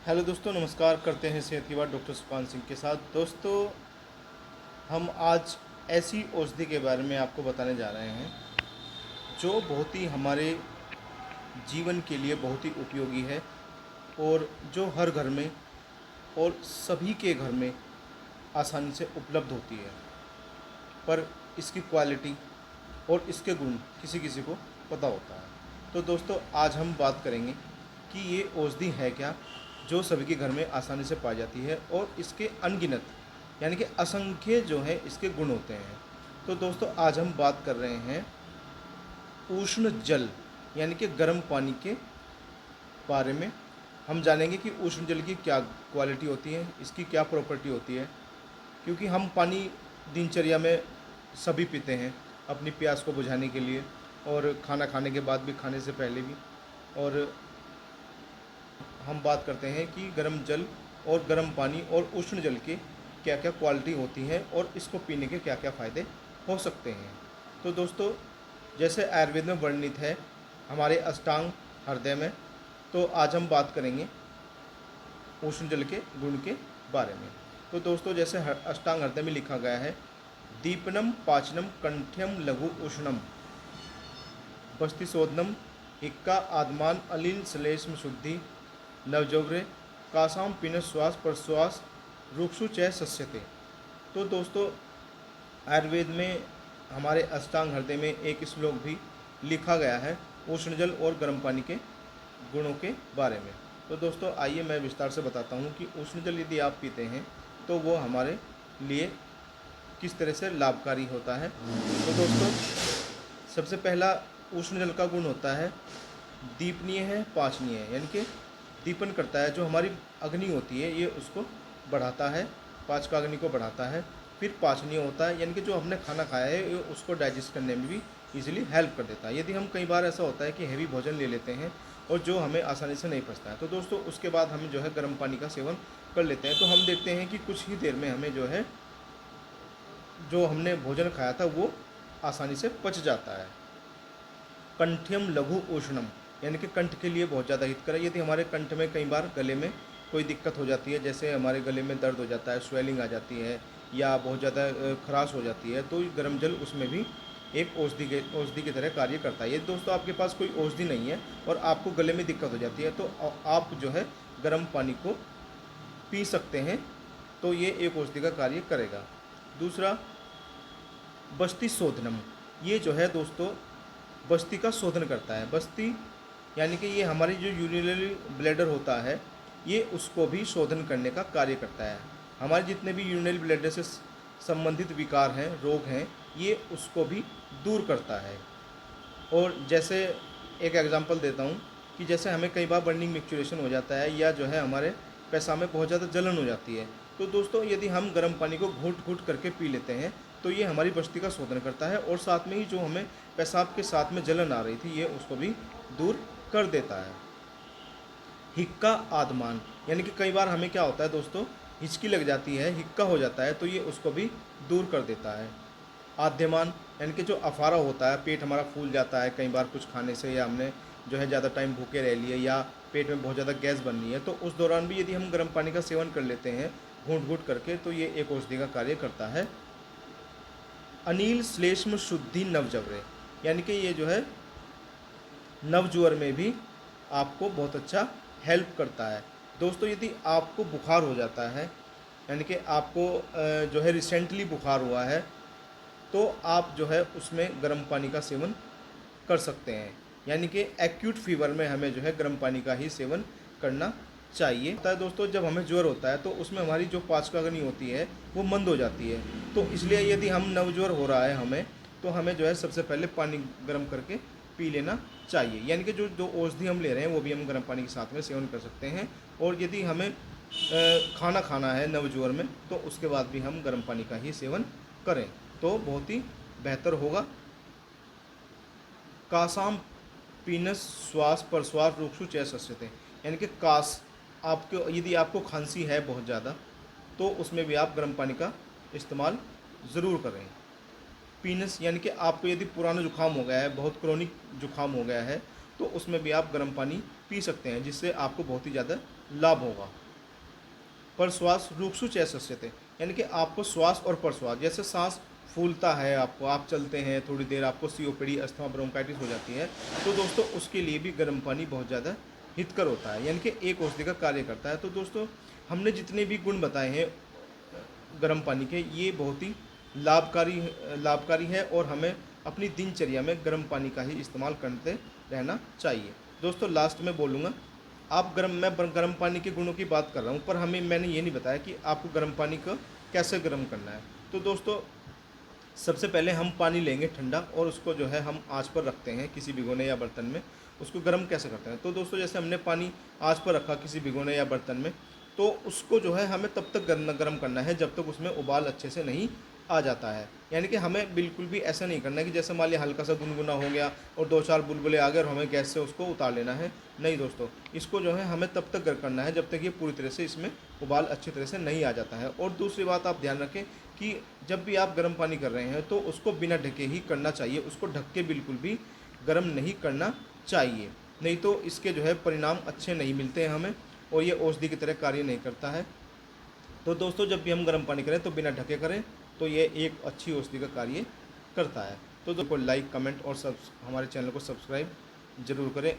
Hello दोस्तों, नमस्कार। करते हैं सेहत की बात डॉक्टर सुपान सिंह के साथ। दोस्तों, हम आज ऐसी औषधि के बारे में आपको बताने जा रहे हैं जो बहुत ही हमारे जीवन के लिए बहुत ही उपयोगी है और जो हर घर में और सभी के घर में आसानी से उपलब्ध होती है। पर इसकी क्वालिटी और इसके गुण किसी किसी को पता होता है। तो दोस्तों, आज हम बात करेंगे कि ये औषधि है क्या जो सभी के घर में आसानी से पाई जाती है और इसके अनगिनत यानी कि असंख्य जो है इसके गुण होते हैं। तो दोस्तों, आज हम बात कर रहे हैं उष्ण जल यानी कि गर्म पानी के बारे में। हम जानेंगे कि उष्ण जल की क्या क्वालिटी होती है, इसकी क्या प्रॉपर्टी होती है, क्योंकि हम पानी दिनचर्या में सभी पीते हैं अपनी प्यास को बुझाने के लिए और खाना खाने के बाद भी, खाने से पहले भी। और हम बात करते हैं कि गर्म जल और गर्म पानी और उष्ण जल के क्या क्या क्वालिटी होती है और इसको पीने के क्या क्या फ़ायदे हो सकते हैं। तो दोस्तों, जैसे आयुर्वेद में वर्णित है हमारे अष्टांग हृदय में, तो आज हम बात करेंगे उष्ण जल के गुण के बारे में। तो दोस्तों, जैसे अष्टांग हृदय में लिखा गया है, दीपनम पाचनम कंठ्यम लघु उष्णम बस्तिशोधनम हिक्का आदमान अलिल श्लेष्म शुद्धि नवजौरे कासाम पीन श्वास प्रश्वास रुक्षु चय सस्यते। तो दोस्तों, आयुर्वेद में हमारे अष्टांग हृदय में एक श्लोक भी लिखा गया है उष्ण जल और गर्म पानी के गुणों के बारे में। तो दोस्तों, आइए मैं विस्तार से बताता हूँ कि उष्ण जल यदि आप पीते हैं तो वो हमारे लिए किस तरह से लाभकारी होता है। तो दोस्तों, सबसे पहला उष्ण जल का गुण होता है दीपनीय है, पाचनीय है, यानी कि दीपन करता है। जो हमारी अग्नि होती है ये उसको बढ़ाता है, पाचक अग्नि को बढ़ाता है। फिर पाचनीय होता है, यानी कि जो हमने खाना खाया है ये उसको डाइजेस्ट करने में भी इजीली हेल्प कर देता है। यदि हम कई बार ऐसा होता है कि हैवी भोजन ले लेते हैं और जो हमें आसानी से नहीं पचता है, तो दोस्तों उसके बाद हम जो है गर्म पानी का सेवन कर लेते हैं, तो हम देखते हैं कि कुछ ही देर में हमें जो है जो हमने भोजन खाया था वो आसानी से पच जाता है। कंठ्यम लघु उष्णम यानी कि कंठ के लिए बहुत ज़्यादा हितकर है। यदि हमारे कंठ में कई बार गले में कोई दिक्कत हो जाती है, जैसे हमारे गले में दर्द हो जाता है, स्वेलिंग आ जाती है या बहुत ज़्यादा खराश हो जाती है, तो गर्म जल उसमें भी एक औषधि की तरह कार्य करता है। यदि दोस्तों आपके पास कोई औषधि नहीं है और आपको गले में दिक्कत हो जाती है, तो आप जो है गर्म पानी को पी सकते हैं, तो ये एक औषधि का कार्य करेगा। दूसरा, बस्ति शोधनम, ये जो है दोस्तों बस्ती का शोधन करता है। बस्ती यानी कि ये हमारी जो यूरिनरी ब्लैडर होता है ये उसको भी शोधन करने का कार्य करता है। हमारे जितने भी यूरिनरी ब्लैडर से संबंधित विकार हैं, रोग हैं, ये उसको भी दूर करता है। और जैसे एक एग्जांपल देता हूँ कि जैसे हमें कई बार बर्निंग मिक्सचुरेशन हो जाता है या जो है हमारे पेशाब में बहुत ज़्यादा जलन हो जाती है, तो दोस्तों यदि हम गर्म पानी को घूट घूट करके पी लेते हैं तो ये हमारी बस्ती का शोधन करता है और साथ में ही जो हमें पेशाब के साथ में जलन आ रही थी ये उसको भी दूर कर देता है। हिक्का आदमान यानी कि कई बार हमें क्या होता है दोस्तों, हिचकी लग जाती है, हिक्का हो जाता है, तो ये उसको भी दूर कर देता है। आद्यमान यानी कि जो अफारा होता है, पेट हमारा फूल जाता है कई बार कुछ खाने से, या हमने जो है ज़्यादा टाइम भूखे रह लिए या पेट में बहुत ज़्यादा गैस बन रही है, तो उस दौरान भी यदि हम गर्म पानी का सेवन कर लेते हैं घूंट घूंट करके, तो ये एक औषधि का कार्य करता है। अनिल श्लेष्म शुद्धि नवजवरे यानी कि ये जो है नवजुअर में भी आपको बहुत अच्छा हेल्प करता है। दोस्तों, यदि आपको बुखार हो जाता है, यानी कि आपको जो है रिसेंटली बुखार हुआ है, तो आप जो है उसमें गर्म पानी का सेवन कर सकते हैं। यानी कि एक्यूट फीवर में हमें जो है गर्म पानी का ही सेवन करना चाहिए। होता है दोस्तों, जब हमें ज्वर होता है तो उसमें हमारी जो पाचकाग्नि होती है वो मंद हो जाती है, तो इसलिए यदि हम नवज्वर हो रहा है हमें, तो हमें जो है सबसे पहले पानी गर्म करके पी लेना चाहिए। यानी कि जो जो औषधि हम ले रहे हैं वो भी हम गर्म पानी के साथ में सेवन कर सकते हैं। और यदि हमें खाना खाना है नवज्वर में, तो उसके बाद भी हम गर्म पानी का ही सेवन करें तो बहुत ही बेहतर होगा। कासाम पीनस श्वास प्रश्वास रुक्षु चय सस्यते यानी कि कास, आपको यदि आपको खांसी है बहुत ज़्यादा, तो उसमें भी आप गर्म पानी का इस्तेमाल ज़रूर करें। पीनस यानी कि आपको यदि पुराना जुकाम हो गया है, बहुत क्रोनिक जुकाम हो गया है, तो उसमें भी आप गर्म पानी पी सकते हैं, जिससे आपको बहुत ही ज़्यादा लाभ होगा। प्रश्वास रुक्षु चैसस्यते, यानी कि आपको श्वास और प्रश्वास, जैसे सांस फूलता है, आपको आप चलते हैं थोड़ी देर, आपको सीओपीडी अस्थमा ब्रोंकाइटिस हो जाती है, तो दोस्तों उसके लिए भी गर्म पानी बहुत ज़्यादा हितकर होता है, यानी कि एक औषधि का कार्य करता है। तो दोस्तों हमने जितने भी गुण बताए हैं गर्म पानी के, ये बहुत ही लाभकारी है और हमें अपनी दिनचर्या में गर्म पानी का ही इस्तेमाल करते रहना चाहिए। दोस्तों लास्ट में बोलूँगा, मैं गर्म पानी के गुणों की बात कर रहा हूँ, पर मैंने ये नहीं बताया कि आपको गर्म पानी को कैसे गर्म करना है। तो दोस्तों सबसे पहले हम पानी लेंगे ठंडा, और उसको जो है हम आँच पर रखते हैं किसी भिगोने या बर्तन में। उसको गर्म कैसे करते हैं, तो दोस्तों जैसे हमने पानी आँच पर रखा किसी भिगोने या बर्तन में, तो उसको जो है हमें तब तक गर्म करना है जब तक उसमें उबाल अच्छे से नहीं आ जाता है। यानी कि हमें बिल्कुल भी ऐसा नहीं करना है कि जैसे मान लिया हल्का सा गुनगुना हो गया और 2-4 बुलबुले आ गए और हमें गैस से उसको उतार लेना है। नहीं दोस्तों, इसको जो है हमें तब तक गर्म करना है जब तक ये पूरी तरह से इसमें उबाल अच्छी तरह से नहीं आ जाता है। और दूसरी बात आप ध्यान रखें कि जब भी आप गर्म पानी कर रहे हैं तो उसको बिना ढके ही करना चाहिए, उसको ढक के बिल्कुल भी गर्म नहीं करना चाहिए, नहीं तो इसके जो है परिणाम अच्छे नहीं मिलते हैं हमें, और ये औषधि की तरह कार्य नहीं करता है। तो दोस्तों जब भी हम गर्म पानी करें तो बिना ढके करें, तो ये एक अच्छी औषधि का कार्य करता है। तो देखो लाइक कमेंट और हमारे चैनल को सब्सक्राइब जरूर करें।